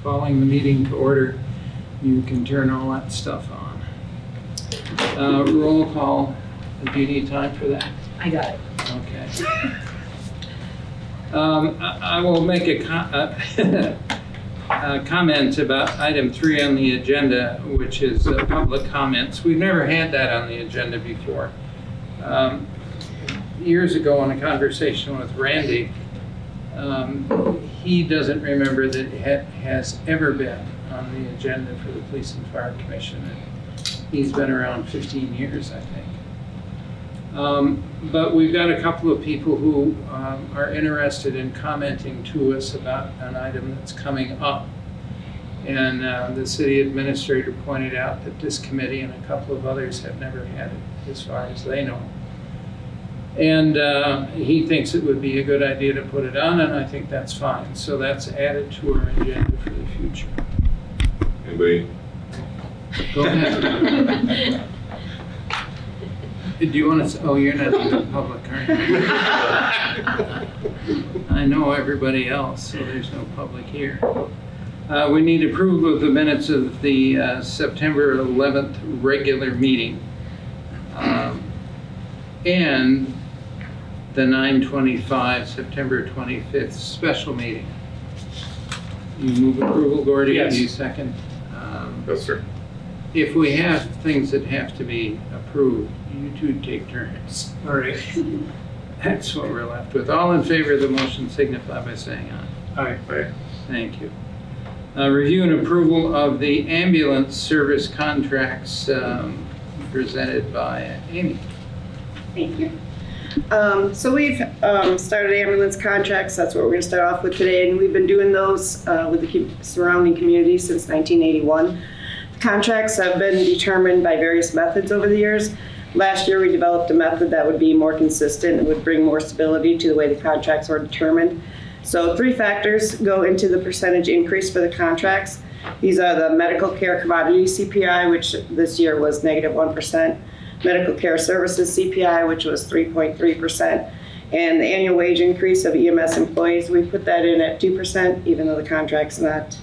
calling the meeting to order. You can turn all that stuff on. Roll call. Do you need time for that? I got it. Okay. I will make a comment about item 3 on the agenda, which is public comments. We've never had that on the agenda before. Years ago in a conversation with Randy, he doesn't remember that it has ever been on the agenda for the Police and Fire Commission. And he's been around 15 years, I think. But we've got a couple of people who are interested in commenting to us about an item that's coming up. And the city administrator pointed out that this committee and a couple of others have never had it, as far as they know. And he thinks it would be a good idea to put it on, and I think that's fine. So that's added to our agenda for the future. Anybody? Go ahead. Do you want to? Oh, you're not even public, are you? I know everybody else, so there's no public here. We need approval of the minutes of the September 11th regular meeting and the 9/25 September 25th special meeting. You move approval, Gordy? Yes. You second? Yes, sir. If we have things that have to be approved, you two take turns. All right. That's what we're left with. All in favor of the motion signify by saying aye. Aye. Aye. Thank you. Review and approval of the ambulance service contracts presented by Amy. Thank you. So we've started ambulance contracts. That's what we're going to start off with today, and we've been doing those with the surrounding communities since 1981. The contracts have been determined by various methods over the years. Last year we developed a method that would be more consistent and would bring more stability to the way the contracts are determined. So 3 factors go into the percentage increase for the contracts. These are the medical care commodity CPI, which this year was -1%. Medical care services CPI, which was 3.3%, and the annual wage increase of EMS employees, we put that in at 2%, even though the contract's not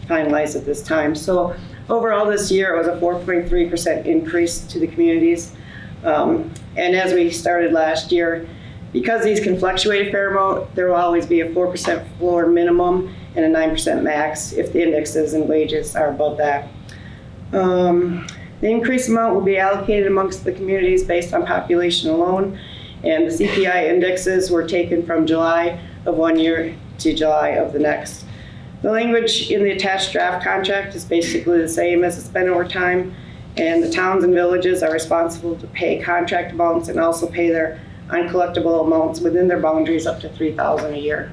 finalized at this time. So overall this year, it was a 4.3% increase to the communities. And as we started last year, because these can fluctuate a fair amount, there will always be a 4% floor minimum and a 9% max if the indexes and wages are above that. The increased amount will be allocated amongst the communities based on population alone, and the CPI indexes were taken from July of one year to July of the next. The language in the attached draft contract is basically the same as it's been over time, and the towns and villages are responsible to pay contract amounts and also pay their uncollectible amounts within their boundaries up to $3,000 a year.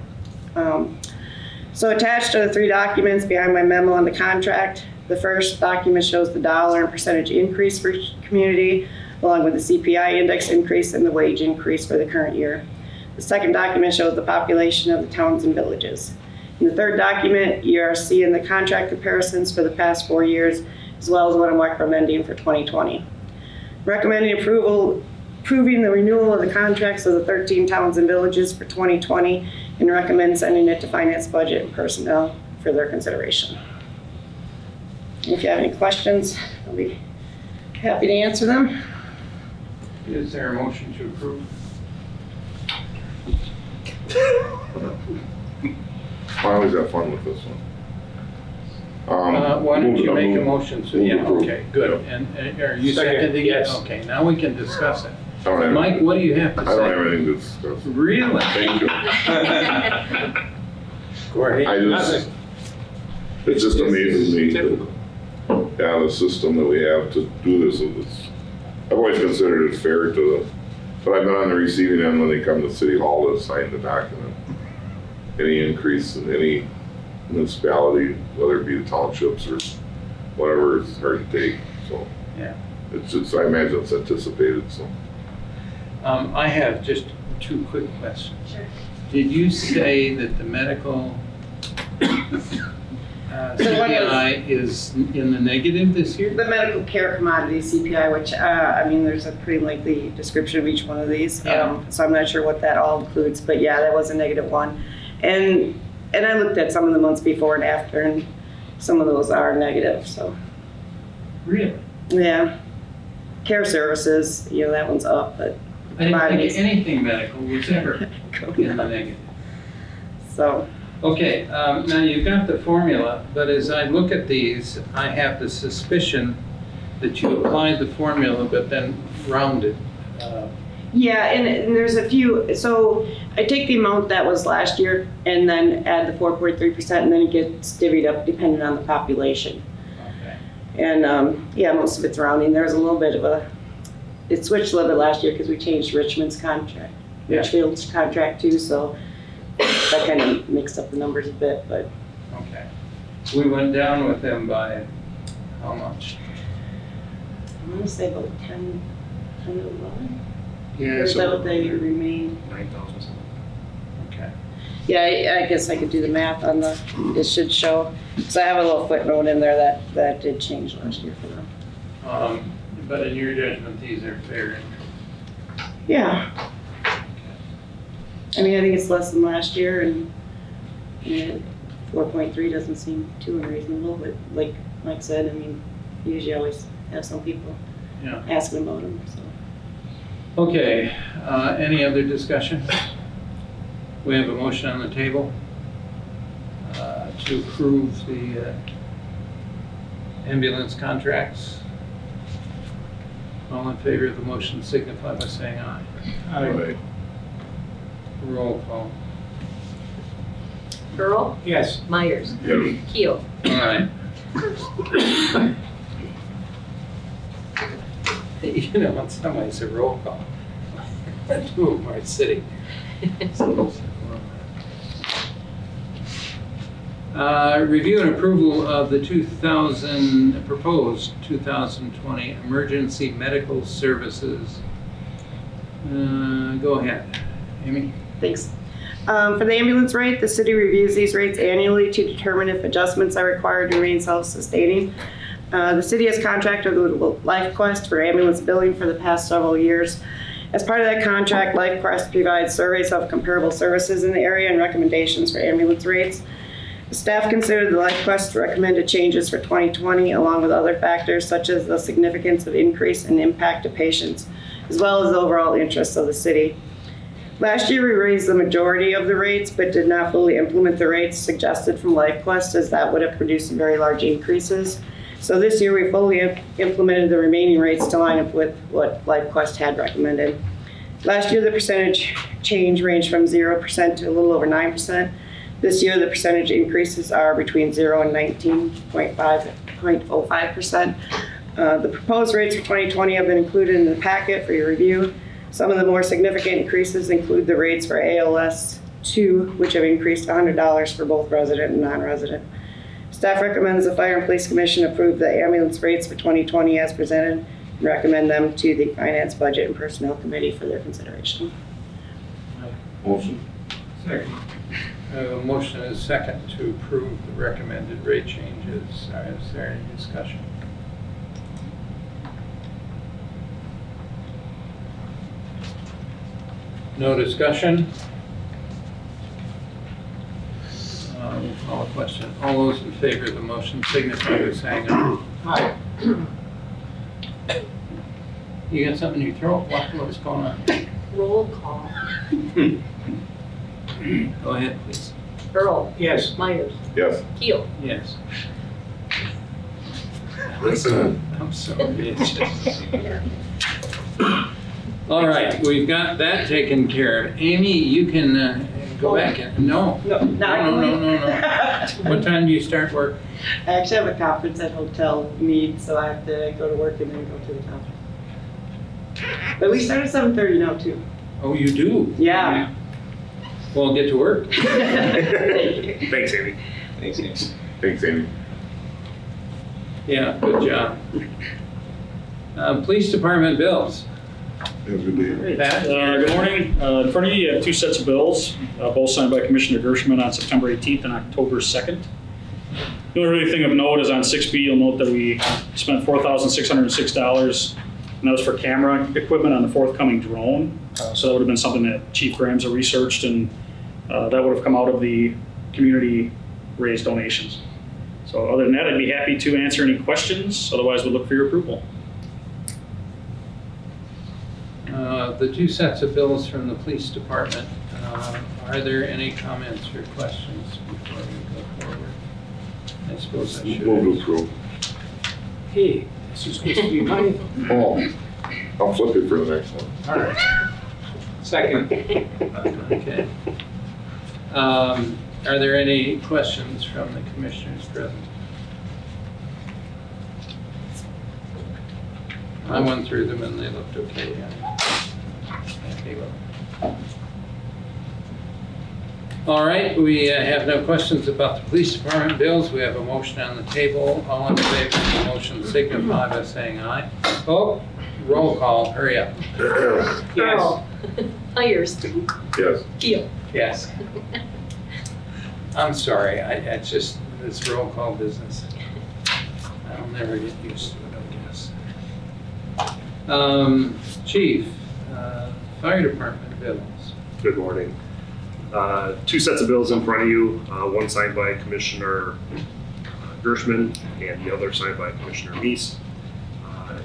So attached are the 3 documents behind my memo on the contract. The first document shows the dollar and percentage increase for each community, along with the CPI index increase and the wage increase for the current year. The second document shows the population of the towns and villages. In the third document, you are seeing the contract comparisons for the past 4 years, as well as what I'm recommending for 2020. Recommending approving the renewal of the contracts of the 13 towns and villages for 2020, and recommend sending it to Finance, Budget, and Personnel for their consideration. If you have any questions, I'll be happy to answer them. Is there a motion to approve? I always have fun with this one. Why don't you make a move- motion? So, move yeah, approve. okay, good. And are you Second, seconding it? yes. Okay, now we can discuss it. I don't have- Mike, what do you have to I say? don't have anything to discuss. Really? Thank you. Jorge? It just amazes me. Typical. Yeah, the system that we have to do this, I've always considered it fair but I've been on the receiving end when they come to City Hall to sign the document. Any increase in any municipality, whether it be the townships or whatever, it's hard to take, so. Yeah. I imagine it's anticipated, so. I have just 2 quick questions. Sure. Did you say that the medical CPI is in the negative this year? The medical care commodity CPI, which, there's a pretty lengthy description of each one of these. Yeah. So I'm not sure what that all includes, but yeah, that was a -1. And I looked at some of the months before and after, and some of those are negative, so, Really? yeah. Care services, that one's up, but I didn't commodities. think anything medical was ever in the negative. So, Okay, now you've got the formula, but as I look at these, I have the suspicion that you applied the formula but then rounded. yeah, and there's a few, so I take the amount that was last year and then add the 4.3%, and then it gets divvied up depending on the population. Okay. And yeah, most of it's rounding. There's a little bit of it switched a little bit last year because we changed Richmond's contract, Yeah. Marshfield's contract too, so that kind of mixed up the numbers a bit, but Okay. We went down with them by how much? I'm gonna say about 10 to 11. Yeah. Or is that what they remained? 9,000 something. Okay. Yeah, I guess I could do the math on it should show, so I have a little footnote in there that did change last year for them. But in your judgment, these are fair. Yeah. I mean, I think it's less than last year, and 4.3 doesn't seem too unreasonable, but like Mike said, I mean, you usually always have some people Yeah. asking about them, so. Okay, any other discussion? We have a motion on the table to approve the ambulance contracts. All in favor of the motion signify by saying aye. Right. Roll call. Earl, Yes. Myers, Yeah. Keel. All right. You know, in some ways, a roll call. Two of them are sitting. Review and approval of the proposed 2020 emergency medical services. Go ahead, Amy. Thanks. For the ambulance rate, the city reviews these rates annually to determine if adjustments are required to remain self-sustaining. The city has contracted with LifeQuest for ambulance billing for the past several years. As part of that contract, LifeQuest provides surveys of comparable services in the area and recommendations for ambulance rates. The staff considered the LifeQuest recommended changes for 2020, along with other factors such as the significance of increase and impact to patients, as well as the overall interests of the city. Last year, we raised the majority of the rates, but did not fully implement the rates suggested from LifeQuest, as that would have produced very large increases. So this year, we fully implemented the remaining rates to line up with what LifeQuest had recommended. Last year, the percentage change ranged from 0% to a little over 9%. This year, the percentage increases are between 0 and 19.05%. The proposed rates for 2020 have been included in the packet for your review. Some of the more significant increases include the rates for ALS 2, which have increased $100 for both resident and non-resident. Staff recommends the Fire and Police Commission approve the ambulance rates for 2020 as presented and recommend them to the Finance, Budget, and Personnel Committee for their consideration. Motion. Second. I have a motion and a second to approve the recommended rate changes. Is there any discussion? No discussion? We'll call a question. All those in favor of the motion signify by saying aye. Aye. You got something in your throat? What's going on? Roll call. Go ahead, please. Earl, Yes. Myers, Yes. Keel. Yes. Listen, I'm sorry. It's just- All right, we've got that taken care of. Amy, you can go back and, no. No. No. What time do you start work? I actually have a conference at Hotel Mead, so I have to go to work and then go to the conference. But we start at 7:30 now too. Oh, you do? Yeah. Well, get to work. Thank you. Thanks, Amy. Thanks, Amy. Yeah, good job. Police Department bills. Have a good day. Pat? Good morning. In front of you, you have two sets of bills, both signed by Commissioner Gershman on September 18th and October 2nd. The only really thing of note is on 6B, you'll note that we spent $4,606, and that was for camera equipment on the forthcoming drone. So that would have been something that Chief Graham's researched, and that would have come out of the community raised donations. So other than that, I'd be happy to answer any questions. Otherwise, we'll look for your approval. The two sets of bills from the police department, are there any comments or questions before we go forward? I suppose I should. Move to approve. Hey, this is supposed to be mine. Oh, I'll flip it for the next one. All right. Second. Okay. Are there any questions from the commissioners present? I went through them and they looked okay. Okay, well. All right, we have no questions about the police department bills. We have a motion on the table. All in favor of the motion signify by saying aye. Oh, roll call, hurry up. Yes. Hires. Yes. Keel. Yes. I'm sorry, I just, this roll call business, I'll never get used to it, I guess. Chief, fire department bills. Good morning. Two sets of bills in front of you, one signed by Commissioner Gershman and the other signed by Commissioner Meese.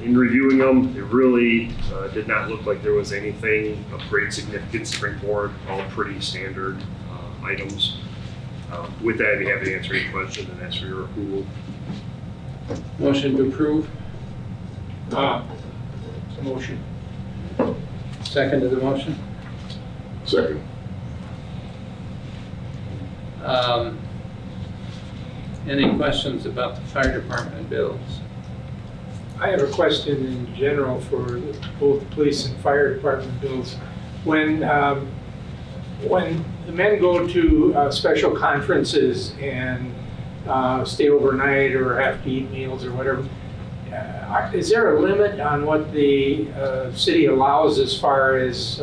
In reviewing them, it really did not look like there was anything of great significance to bring forward, all pretty standard items. With that, I'd be happy to answer any questions and ask for your approval. Motion to approve, Motion. second to the motion. Second. Any questions about the fire department bills? I have a question in general for both police and fire department bills. When the men go to special conferences and stay overnight or have to eat meals or whatever, is there a limit on what the city allows as far as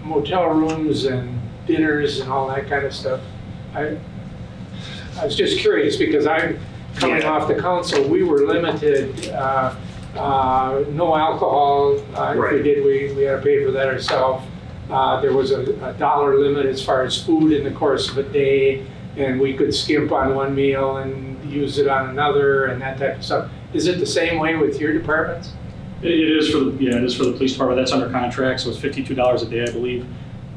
motel rooms and dinners and all that kind of stuff? I was just curious because I'm coming off the council. We were limited, no alcohol. If we Right. did, we had to pay for that ourselves. There was a dollar limit as far as food in the course of a day, and we could skimp on one meal and use it on another and that type of stuff. Is it the same way with your departments? It is for the police department. That's under contract, so it's $52 a day, I believe.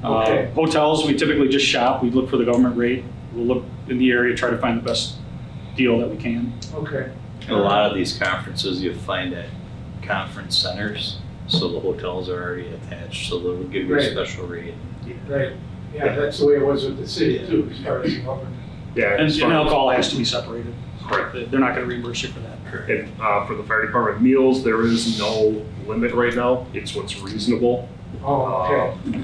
Okay. Hotels, we typically just shop. We look for the government rate. We'll look in the area, try to find the best deal that we can. Okay. A lot of these conferences you find at conference centers, so the hotels are already attached, so they'll give you a Right. special rate. Right. Yeah, that's the way it was with the city too, as far as the government. Yeah, And as far as- alcohol has to be separated. Correct. They're not going to reimburse you for that. And for the fire department meals, there is no limit right now. It's what's reasonable. Oh, okay.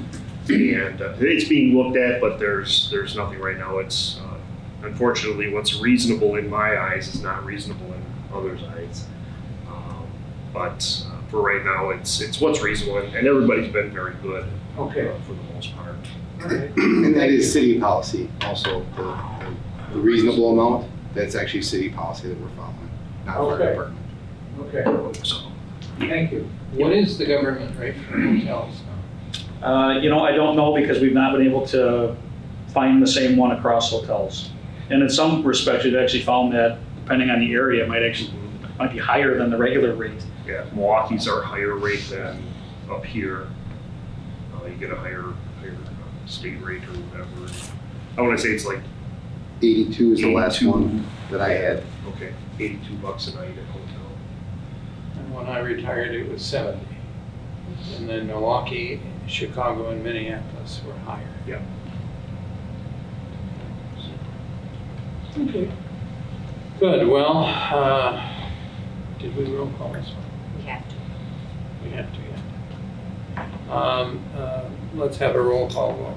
And it's being looked at, but there's nothing right now. It's unfortunately what's reasonable in my eyes is not reasonable in others' eyes. But for right now, it's what's reasonable, and everybody's been very good Okay. for the most part. All right. And that is city policy also, the reasonable amount, that's actually city policy that we're following, not fire Okay. department. Okay, So thank you. What is the government rate for hotels now? I don't know because we've not been able to find the same one across hotels. And in some respects, we've actually found that depending on the area, it might be higher than the regular rate. yeah, Milwaukee's our higher rate than up here. You get a higher state rate or whatever. I want to say it's like 82 is the last 82. one that I had. okay, $82 a night at hotel. And when I retired, it was 70. And then Milwaukee, Chicago, and Minneapolis were higher. Yeah. Okay. Good, well, did we roll call this one? We have to. We have to, yeah. Let's have a roll call vote.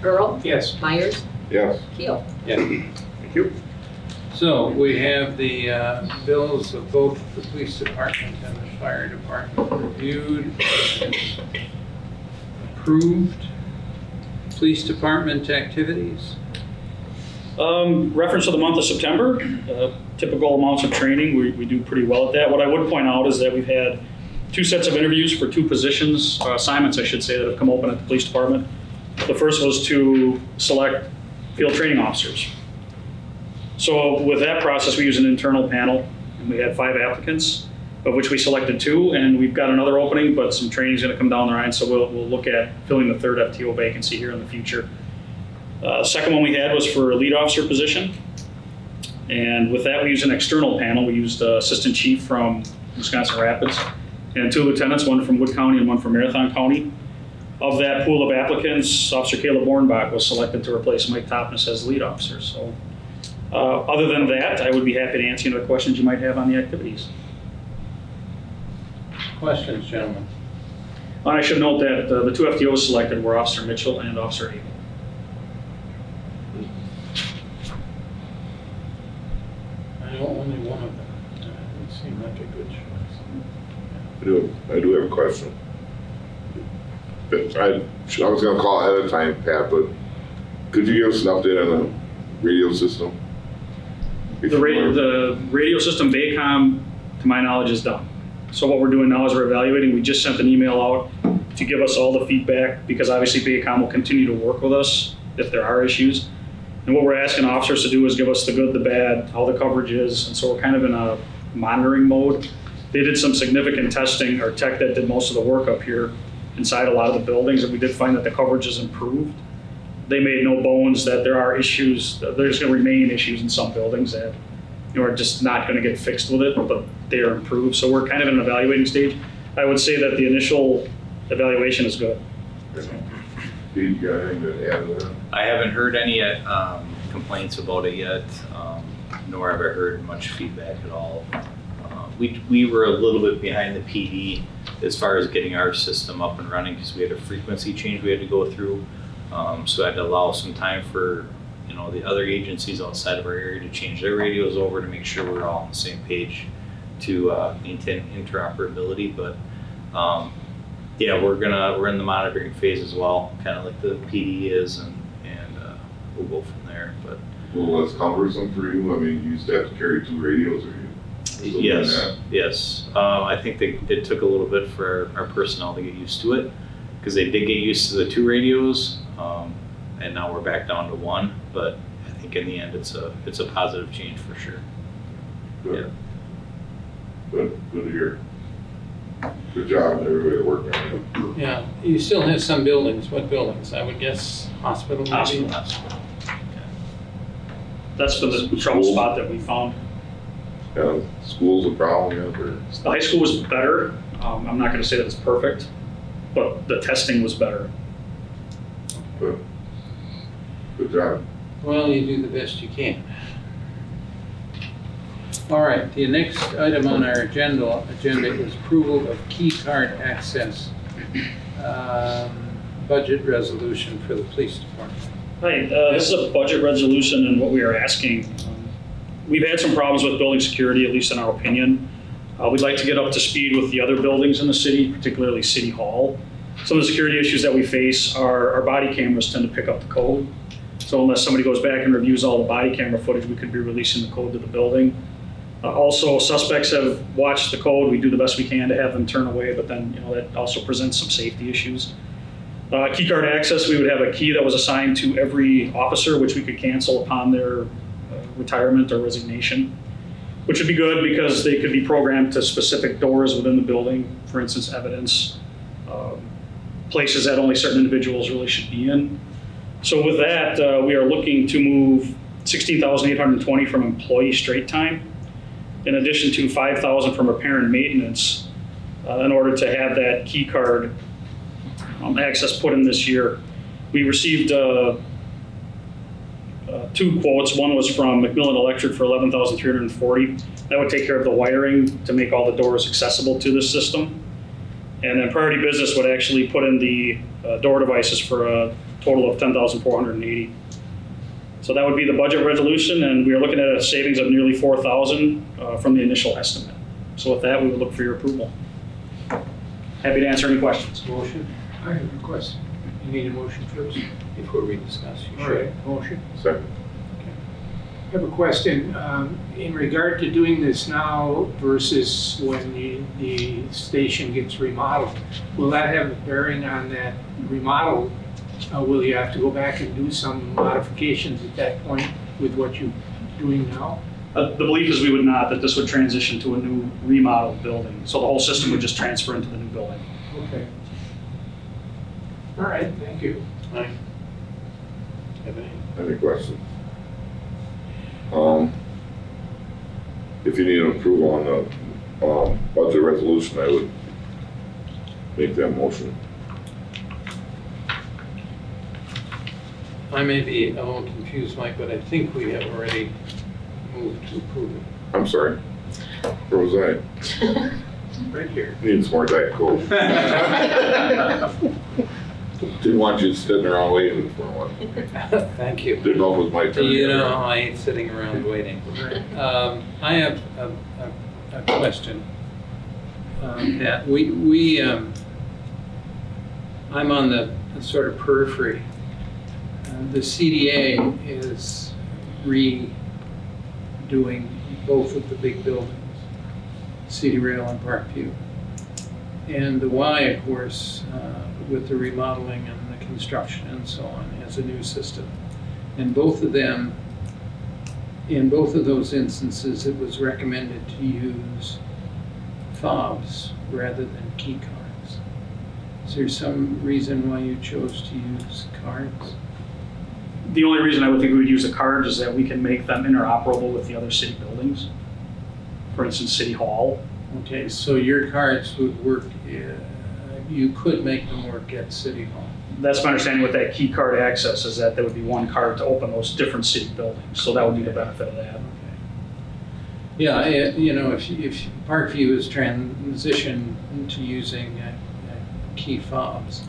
Earl, Yes. Myers, Yes. Keel. Yeah. Thank you. So we have the bills of both the police department and the fire department reviewed and approved. Police department activities. Reference to the month of September, typical amounts of training, we do pretty well at that. What I would point out is that we've had two sets of interviews for two positions, assignments I should say, that have come open at the police department. The first was to select field training officers. So with that process, we use an internal panel, and we had 5 applicants, of which we selected 2, and we've got another opening, but some training's gonna come down the line, so we'll look at filling the 3rd FTO vacancy here in the future. Second one we had was for a lead officer position. And with that, we used an external panel. We used Assistant Chief from Wisconsin Rapids and 2 lieutenants, one from Wood County and one from Marathon County. Of that pool of applicants, Officer Caleb Bornbach was selected to replace Mike Topness as lead officer. So other than that, I would be happy to answer any other questions you might have on the activities. Questions, gentlemen? And I should note that the 2 FTOs selected were Officer Mitchell and Officer Abel. I know only one of them. It seemed like a good choice. I do have a question. I was gonna call ahead of time, Pat, but could you give us an update on the radio system? The radio system, Baycom, to my knowledge, is done. So what we're doing now is we're evaluating. We just sent an email out to give us all the feedback, because obviously Baycom will continue to work with us if there are issues. And what we're asking officers to do is give us the good, the bad, how the coverage is. And so we're kind of in a monitoring mode. They did some significant testing, our tech that did most of the work up here inside a lot of the buildings, and we did find that the coverage has improved. They made no bones that there are issues, there's gonna remain issues in some buildings that are just not gonna get fixed with it, but they are improved. So we're kind of in an evaluating stage. I would say that the initial evaluation is good. Pete, you got anything to add to that? I haven't heard any complaints about it yet, nor have I heard much feedback at all. We were a little bit behind the PD as far as getting our system up and running, because we had a frequency change we had to go through. So I had to allow some time for the other agencies outside of our area to change their radios over to make sure we're all on the same page to maintain interoperability. But yeah, we're in the monitoring phase as well, kind of like the PD is, and we'll go from there. But Well, that's cumbersome for you. I mean, you used to have to carry 2 radios, or you still doing that? yes. I think it took a little bit for our personnel to get used to it, because they did get used to the 2 radios, and now we're back down to 1. But I think in the end, it's a positive change for sure. Good. Good to hear. Good job, everybody working on it. Yeah, you still have some buildings. What buildings? I would guess hospital maybe? Hospital. That's the trouble spot that we found. Yeah, school's a problem, yeah, or? The high school was better. I'm not gonna say that it's perfect, but the testing was better. Good. Good job. Well, you do the best you can. All right, the next item on our agenda is approval of key card access budget resolution for the police department. Hi, this is a budget resolution, and what we are asking, we've had some problems with building security, at least in our opinion. We'd like to get up to speed with the other buildings in the city, particularly City Hall. Some of the security issues that we face are our body cameras tend to pick up the code. So unless somebody goes back and reviews all the body camera footage, we could be releasing the code to the building. Also, suspects have watched the code. We do the best we can to have them turn away, but then that also presents some safety issues. Key card access, we would have a key that was assigned to every officer, which we could cancel upon their retirement or resignation, which would be good because they could be programmed to specific doors within the building, for instance, evidence, places that only certain individuals really should be in. So with that, we are looking to move $16,820 from employee straight time, in addition to $5,000 from repair and maintenance, in order to have that key card access put in this year. We received 2 quotes. One was from McMillan Electric for $11,340. That would take care of the wiring to make all the doors accessible to the system. And then Priority Business would actually put in the door devices for a total of $10,480. So that would be the budget resolution, and we are looking at a savings of nearly $4,000 from the initial estimate. So with that, we would look for your approval. Happy to answer any questions. Motion? I have a question. You need a motion first? Before we discuss, you All should. right, motion. Second. I have a question. In regard to doing this now versus when the station gets remodeled, will that have a bearing on that remodel? Will you have to go back and do some modifications at that point with what you doing now? The belief is we would not, that this would transition to a new remodeled building. So the whole system would just transfer into the new building. Okay. All right, thank you. Any questions? If you need an approval on the, budget resolution, I would make that motion. I may be a little confused, Mike, but I think we have already moved to approve it. I'm sorry. Where was I? Right here. Need some more Diet Coke. Didn't want you sitting around waiting for one. Thank you. Didn't know if it was my turn. You know, I ain't sitting around waiting. I have a question. Pat, I'm on the sort of periphery. The CDA is redoing both of the big buildings, City Rail and Parkview. And the Y, of course, with the remodeling and the construction and so on, has a new system. And both of them, in both of those instances, it was recommended to use fobs rather than key cards. Is there some reason why you chose to use cards? The only reason I would think we would use a card is that we can make them interoperable with the other city buildings. For instance, City Hall. Okay, so your cards would work, you could make them work at City Hall. That's my understanding with that key card access, is that there would be one card to open those different city buildings. So that would be the benefit of that. Yeah, you know, if Parkview is transitioned to using key fobs,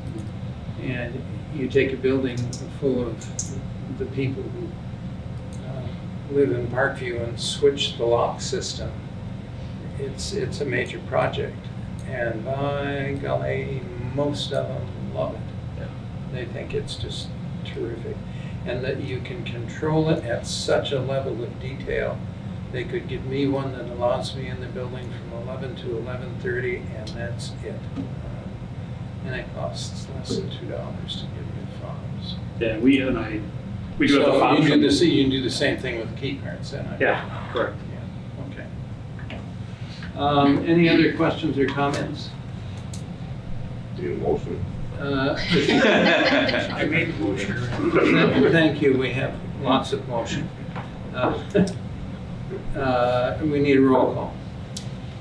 and you take a building full of the people who live in Parkview and switch the lock system, it's a major project, and by golly, most of them love it. Yeah. They think it's just terrific, and that you can control it at such a level of detail. They could give me one that allows me in the building from 11 to 11:30, and that's it. And it costs less than $2 to give you fobs. Yeah, we do have the So fob. you can do the same thing with key cards then? Yeah, correct. Yeah, okay. Any other questions or comments? Need a motion. I made a motion. Thank you, we have lots of motion. We need a roll call.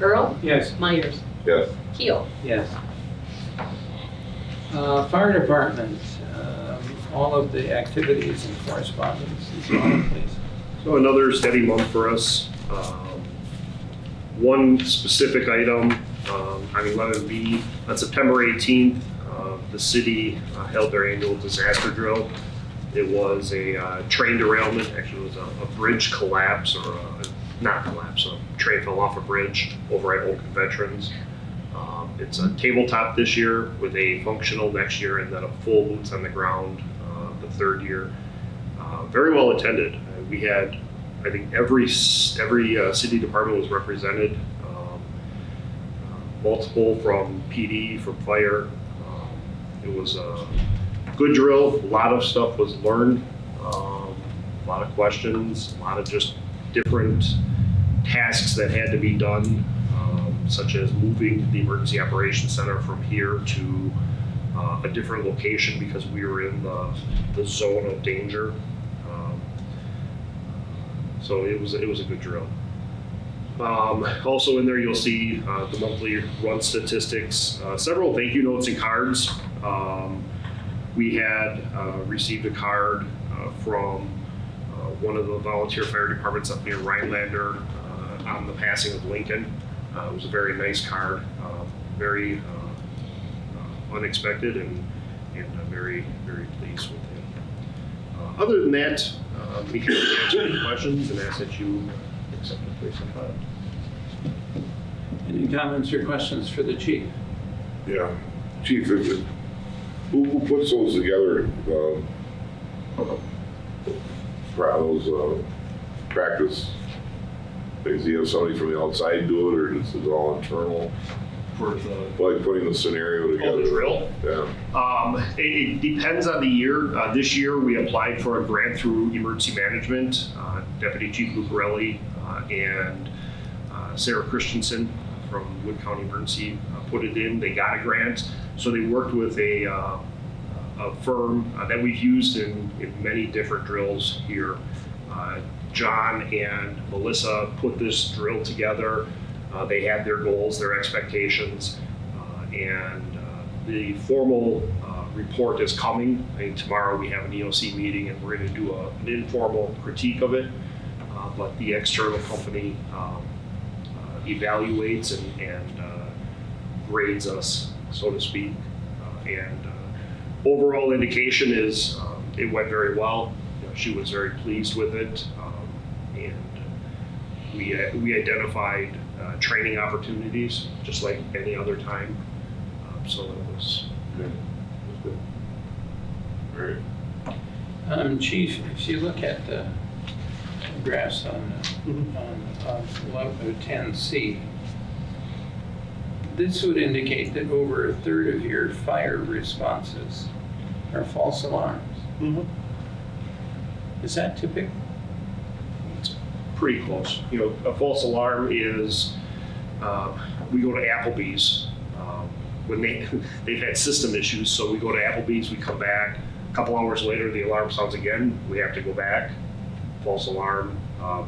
Earl, Yes. Myers, Yes. Keel. Yes. Fire department, all of the activities and correspondence is on, please. So another steady month for us. One specific item, on 11B, on September 18th, the city held their annual disaster drill. It was a train derailment, actually it was a bridge collapse, or not collapse, a train fell off a bridge over at Oakland Veterans. It's a tabletop this year with a functional next year, and then a full boots on the ground the third year. Very well attended. We had, I think, every city department was represented. Multiple from PD, from fire. It was a good drill. A lot of stuff was learned. A lot of questions. A lot of just different tasks that had to be done. Such as moving the emergency operations center from here to a different location because we were in the zone of danger. So it was a good drill. Also in there you'll see the monthly run statistics, several thank you notes and cards. We had received a card from one of the volunteer fire departments up near Rhinelander on the passing of Lincoln. It was a very nice card, very unexpected, and very, very pleased with it. Other than that, we can answer any questions and ask that you accept the place and file. Any comments or questions for the chief? Yeah. Chief, who puts those together? Those practice. Does he have somebody from the outside do it, or is it all internal? for the Like putting the scenario together. drill. Yeah. It depends on the year. This year, we applied for a grant through Emergency Management. Deputy Chief Lucarelli and Sarah Christensen from Wood County Emergency put it in. They got a grant, so they worked with a firm that we've used in many different drills here. John and Melissa put this drill together. They had their goals, their expectations, and the formal report is coming. I think tomorrow we have an EOC meeting and we're going to do an informal critique of it. But the external company evaluates and grades us, so to speak. And overall indication is it went very well. You know, she was very pleased with it. And we identified training opportunities just like any other time. So it was good. Great. Chief, if you look at the graphs on 10C, this would indicate that over a third of your fire responses are false alarms. Is that typical? Pretty close. You know, a false alarm is we go to Applebee's when they've had system issues. So we go to Applebee's, we come back. A couple hours later, the alarm sounds again. We have to go back. False alarm.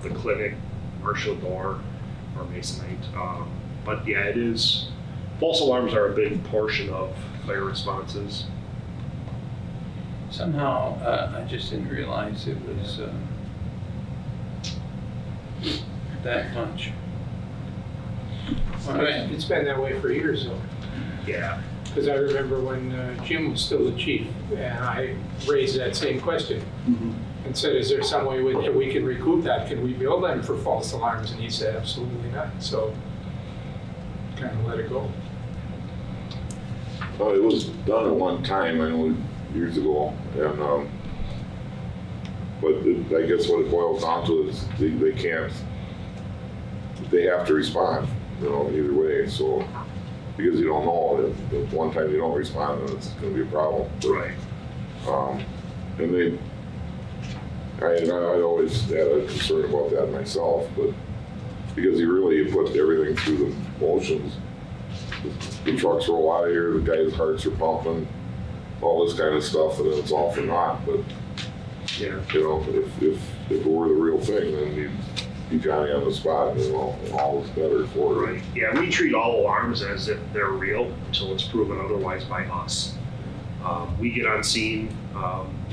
The clinic, Marshfield door, or Masonite. But yeah, it is. False alarms are a big portion of fire responses. Somehow, I just didn't realize it was that much. All right. It's been that way for years though. Yeah. Because I remember when Jim was still the chief, and I raised that same question and said, is there some way that we can recoup that? Can we bill them for false alarms? And he said, absolutely not. So kind of let it go. It was done at one time, I know, years ago, and but I guess what it boils down to is they can't, they have to respond, you know, either way. So because you don't know, if one time you don't respond, then it's going to be a problem. But, Right. And I always had a concern about that myself, but because you put everything through the motions. The trucks roll out of here, the guys' hearts are pumping, all this kind of stuff, and then it's all for naught. But Yeah. you know, if it were the real thing, then you'd be Johnny on the spot, and all is better for it. Right. Yeah, we treat all alarms as if they're real until it's proven otherwise by us. We get on scene,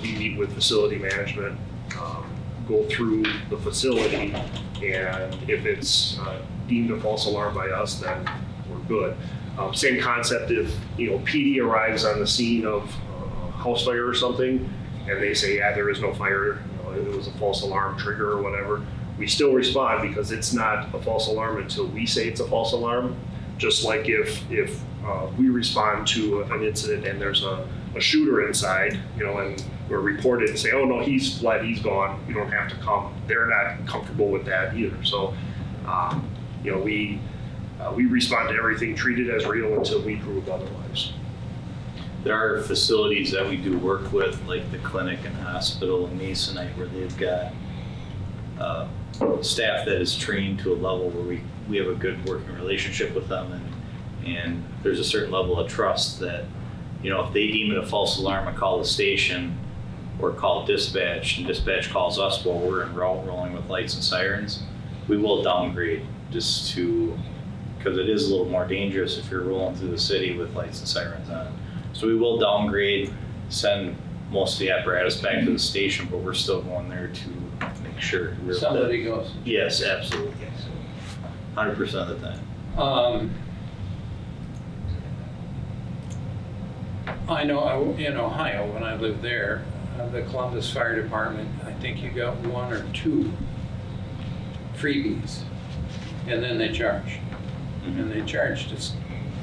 we meet with facility management, go through the facility, and if it's deemed a false alarm by us, then we're good. Same concept if, you know, PD arrives on the scene of a house fire or something, and they say, yeah, there is no fire, you know, it was a false alarm trigger or whatever, we still respond because it's not a false alarm until we say it's a false alarm. Just like if we respond to an incident and there's a shooter inside, you know, and we're reported and say, oh no, he's fled, he's gone, you don't have to come. They're not comfortable with that either. So, you know, we respond to everything, treat it as real until we prove otherwise. There are facilities that we do work with, like the clinic and hospital in Masonite, where they've got staff that is trained to a level where we have a good working relationship with them, and there's a certain level of trust that, you know, if they deem it a false alarm and call the station or call dispatch, and dispatch calls us while we're en route rolling with lights and sirens, we will downgrade just to, because it is a little more dangerous if you're rolling through the city with lights and sirens on. So we will downgrade, send most of the apparatus back to the station, but we're still going there to make sure. Somebody goes. Yes, absolutely. 100% of the time. I know in Ohio, when I lived there, the Columbus Fire Department, I think you got 1 or 2 freebies, and then they charged. And they charged us,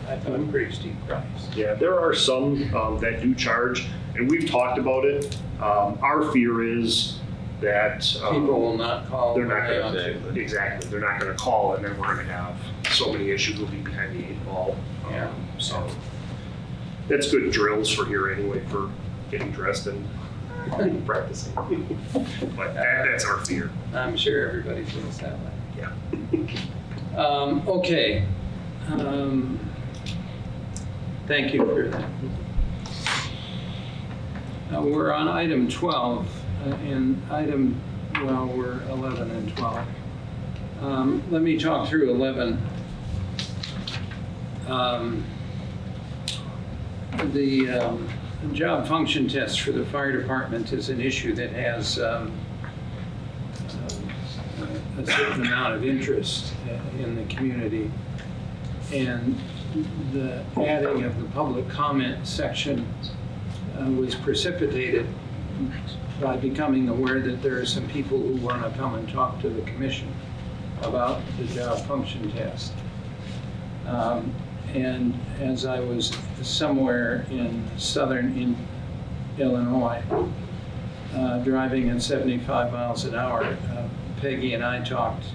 I thought, a pretty steep price. Yeah, there are some that do charge, and we've talked about it. Our fear is that People will not call. they're not when they going ought to, exactly, they're not going to call, and then we're going to have so many issues. We'll be behind the 8 ball. Yeah. So that's good drills for here anyway, for getting dressed and practicing. But that's our fear. I'm sure everybody feels that way. Yeah. Okay. Thank you for that. We're on item 12, and we're 11 and 12. Let me talk through 11. The job function test for the fire department is an issue that has a certain amount of interest in the community. And the adding of the public comment section was precipitated by becoming aware that there are some people who want to come and talk to the commission about the job function test. And as I was somewhere in southern Illinois, driving at 75 miles an hour, Peggy and I talked,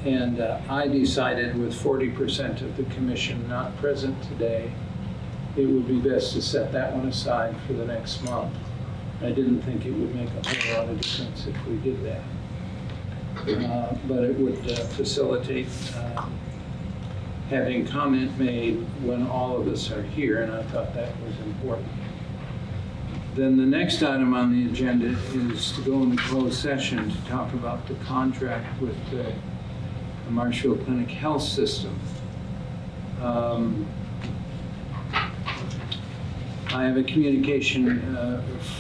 and I decided with 40% of the commission not present today, it would be best to set that one aside for the next month. I didn't think it would make a whole lot of difference if we did that. But it would facilitate having comment made when all of us are here, and I thought that was important. Then the next item on the agenda is to go into closed session to talk about the contract with the Marshfield Clinic Health System. I have a communication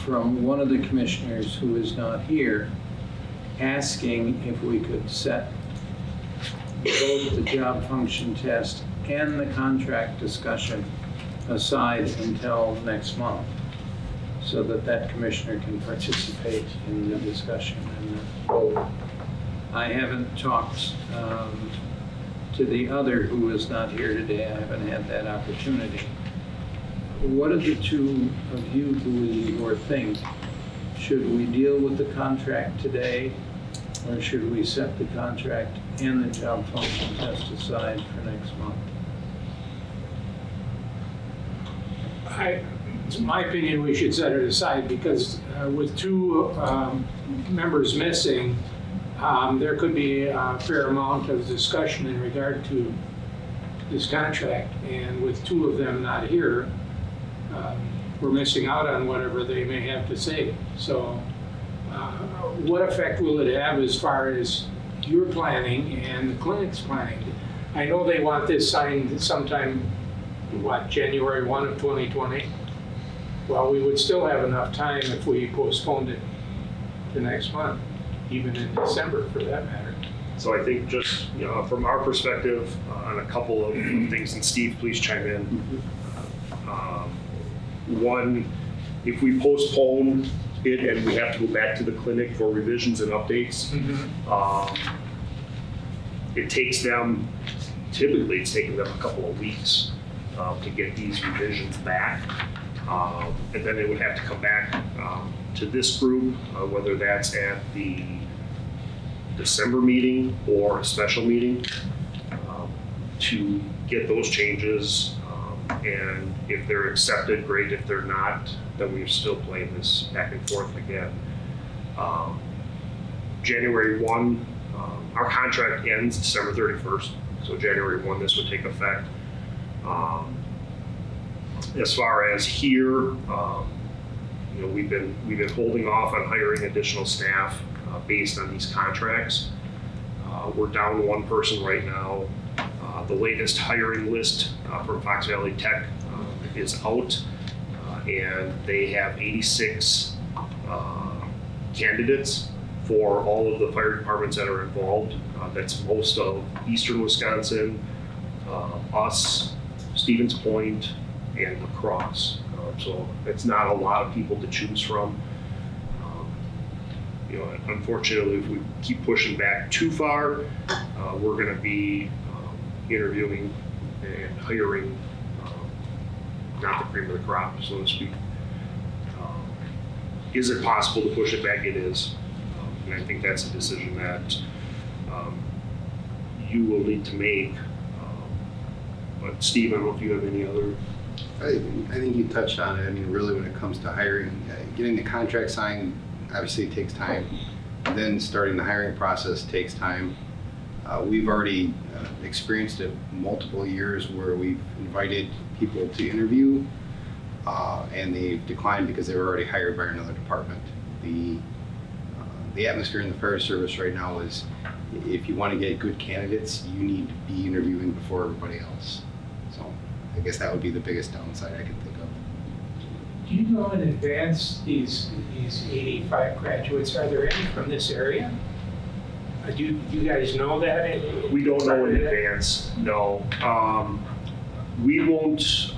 from one of the commissioners who is not here, asking if we could set both the job function test and the contract discussion aside until next month, so that that commissioner can participate in the discussion and the vote. I haven't talked to the other who is not here today. I haven't had that opportunity. What do the two of you believe or think? Should we deal with the contract today, or should we set the contract and the job function test aside for next month? It's my opinion we should set it aside, because with two members missing, there could be a fair amount of discussion in regard to this contract. And with two of them not here, we're missing out on whatever they may have to say. So what effect will it have as far as your planning and the clinic's planning? I know they want this signed sometime, January 1 of 2020? Well, we would still have enough time if we postponed it to next month, even in December for that matter. So I think just, from our perspective on a couple of things, and Steve, please chime in. One, if we postpone it and we have to go back to the clinic for revisions and updates, it takes them, typically it's taking them a couple of weeks to get these revisions back. And then they would have to come back to this group, whether that's at the December meeting or a special meeting, to get those changes. And if they're accepted, great. If they're not, then we're still playing this back and forth again. January 1, our contract ends December 31st. So January 1, this would take effect. As far as here, we've been holding off on hiring additional staff based on these contracts. We're down one person right now. The latest hiring list from Fox Valley Tech is out, and they have 86 candidates for all of the fire departments that are involved. That's most of eastern Wisconsin, us, Stevens Point, and La Crosse. So it's not a lot of people to choose from. Unfortunately, if we keep pushing back too far, we're going to be interviewing and hiring not the cream of the crop, so to speak. Is it possible to push it back? It is. And I think that's a decision that you will need to make. But Steve, I don't know if you have any other. I think you touched on it. I mean, really, when it comes to hiring, getting the contract signed obviously takes time. Then starting the hiring process takes time. We've already experienced it multiple years where we've invited people to interview and they've declined because they were already hired by another department. The atmosphere in the fire service right now is, if you want to get good candidates, you need to be interviewing before everybody else. So I guess that would be the biggest downside I can think of. Do you know in advance, these 85 graduates, are there any from this area? Do you guys know that? We don't know in advance, no. We won't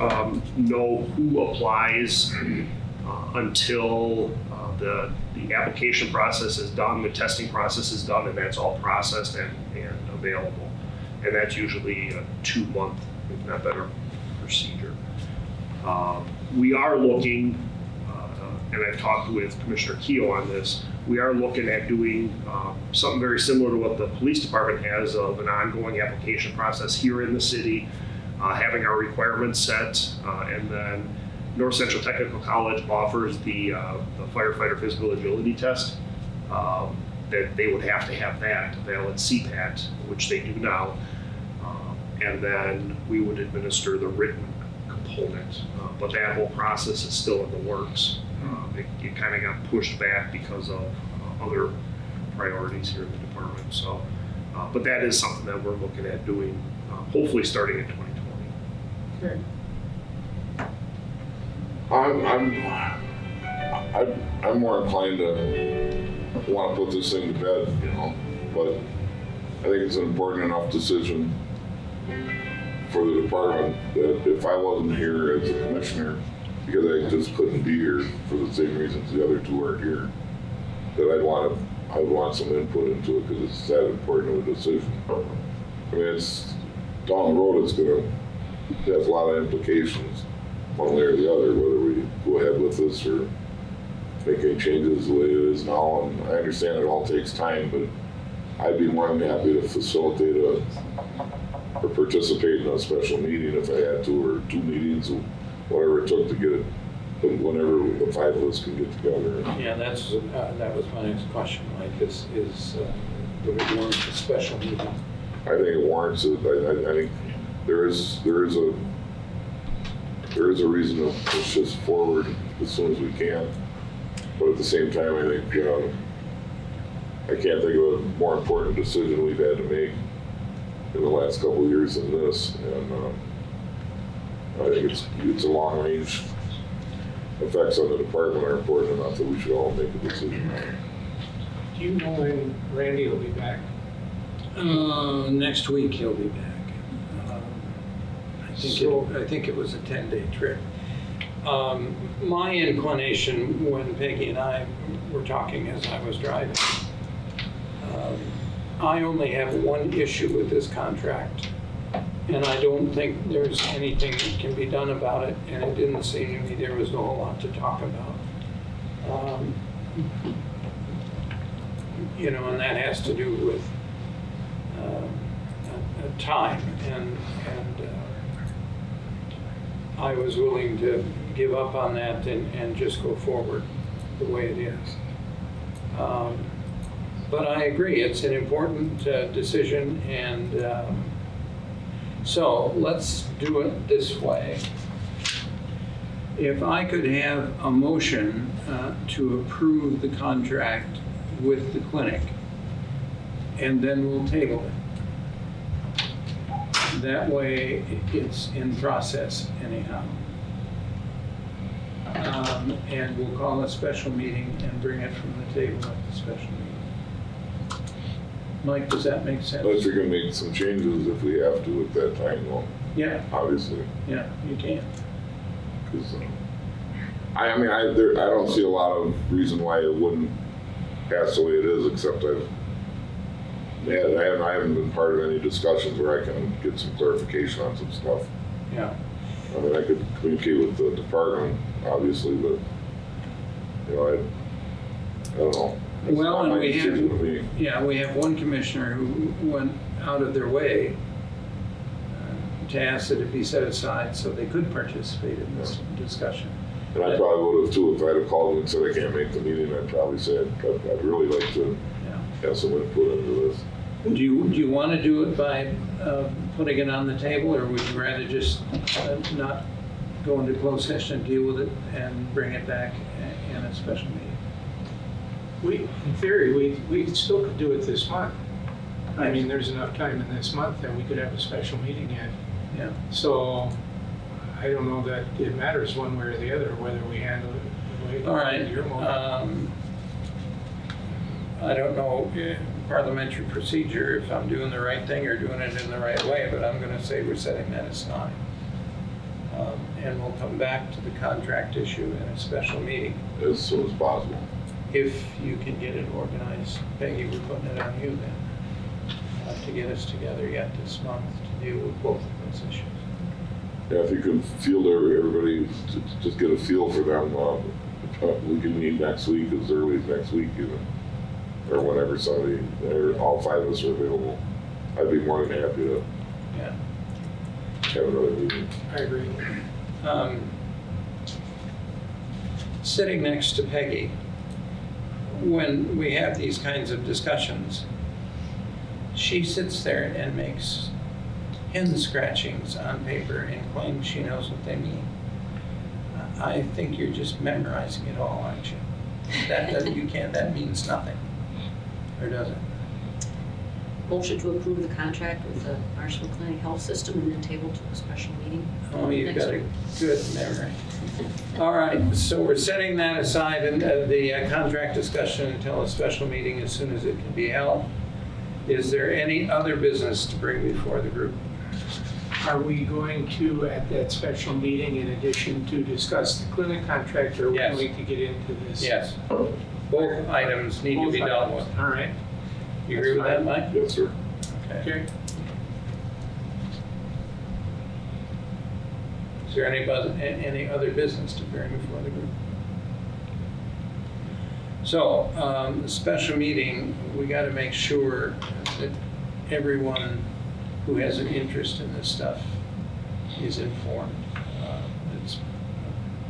know who applies until the application process is done, the testing process is done, and that's all processed and available. And that's usually a 2-month, if not better, procedure. We are looking, and I've talked with Commissioner Keough on this, we are looking at doing something very similar to what the police department has, of an ongoing application process here in the city, having our requirements set, and then North Central Technical College offers the firefighter physical agility test, that they would have to have that valid CPAT, which they do now, and then we would administer the written component. But that whole process is still in the works. It kind of got pushed back because of other priorities here in the department. So, but that is something that we're looking at doing, hopefully starting in 2020. Okay. I'm more inclined to want to put this thing to bed, you know, but I think it's an important enough decision for the department that if I wasn't here as a commissioner, because I just couldn't be here for the same reasons the other two aren't here, that I'd want some input into it, because it's that important of a decision. I mean, it's down the road, it has a lot of implications one way or the other, whether we go ahead with this or make any changes the way it is now. And I understand it all takes time, but I'd be more than happy to facilitate or participate in a special meeting if I had to, or 2 meetings, or whatever it took to get it, but whenever the 5 of us can get together. Yeah, that was my next question, Mike, is would it warrant a special meeting? I think it warrants it. I think there is a reason to push this forward as soon as we can. But at the same time, I think I can't think of a more important decision we've had to make in the last couple of years than this. And I think it's a long range. Effects on the department are important enough that we should all make a decision. Do you know when Randy will be back? Next week he'll be back. I think it was a 10-day trip. My inclination when Peggy and I were talking as I was driving, I only have one issue with this contract, and I don't think there's anything that can be done about it, and it didn't seem to me there was a whole lot to talk about. And that has to do with time, and I was willing to give up on that and just go forward the way it is. But I agree, it's an important decision, and so let's do it this way. If I could have a motion to approve the contract with the clinic, and then we'll table it. That way, it's in process anyhow. And we'll call a special meeting and bring it from the table at the special meeting. Mike, does that make sense? Unless you're gonna make some changes if we have to at that time, though. Yeah, Obviously, yeah, you can. because I don't see a lot of reason why it wouldn't pass the way it is, except I haven't been part of any discussions where I can get some clarification on some stuff. Yeah. I mean, I could communicate with the department, obviously, but, I don't know. It's Well, not and my we decision to have, make. we have one commissioner who went out of their way to ask that it be set aside so they could participate in this discussion. And I probably would have too, if I'd have called and said I can't make the meeting, I'd probably said, I'd really like to Yeah. have some input into this. Do you want to do it by putting it on the table, or would you rather just not go into closed session and deal with it and bring it back in a special meeting? In theory, we still could do it this month. I mean, there's enough time in this month that we could have a special meeting yet. Yeah. So I don't know that it matters one way or the other, whether we handle it the way All right. you're motion. I don't know parliamentary procedure if I'm doing the right thing or doing it in the right way, but I'm going to say we're setting that aside. And we'll come back to the contract issue in a special meeting. As soon as possible. If you can get it organized. Peggy, we're putting it on you then, to get us together yet this month to deal with both of those issues. Yeah, if you can feel everybody, just get a feel for them, we can meet next week, as early as next week even, or whenever somebody, or all 5 of us are available. I'd be more than happy to Yeah. have another meeting. I agree. Sitting next to Peggy, when we have these kinds of discussions, she sits there and makes hen scratchings on paper and claims she knows what they mean. I think you're just memorizing it all, aren't you? That means nothing. Or does it? Motion to approve the contract with the Marshfield Clinic Health System and then table to a special meeting. Oh, you've next got a week. good memory. All right, so we're setting that aside and the contract discussion until a special meeting as soon as it can be held. Is there any other business to bring before the group? Are we going to, at that special meeting, in addition to discuss the clinic contract, or are we Yes. going to get into this? Yes. Both items need to be dealt with. All right. You agree with that, Mike? Yes, sir. Okay. Okay. Is there any other business to bring before the group? So, the special meeting, we got to make sure that everyone who has an interest in this stuff is informed. It's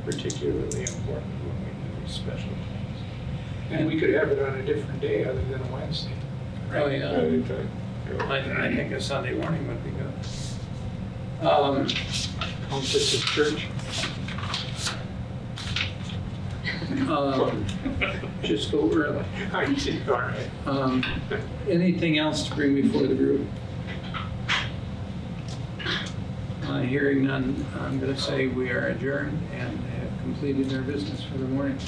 particularly important when we do these special things. And we could have it on a different day other than a Wednesday. Oh, yeah. Anytime. Yeah. I think a Sunday morning would be good. Count this as church. Just go early. I see. All right. Anything else to bring before the group? Hearing none, I'm going to say we are adjourned and have completed our business for the morning.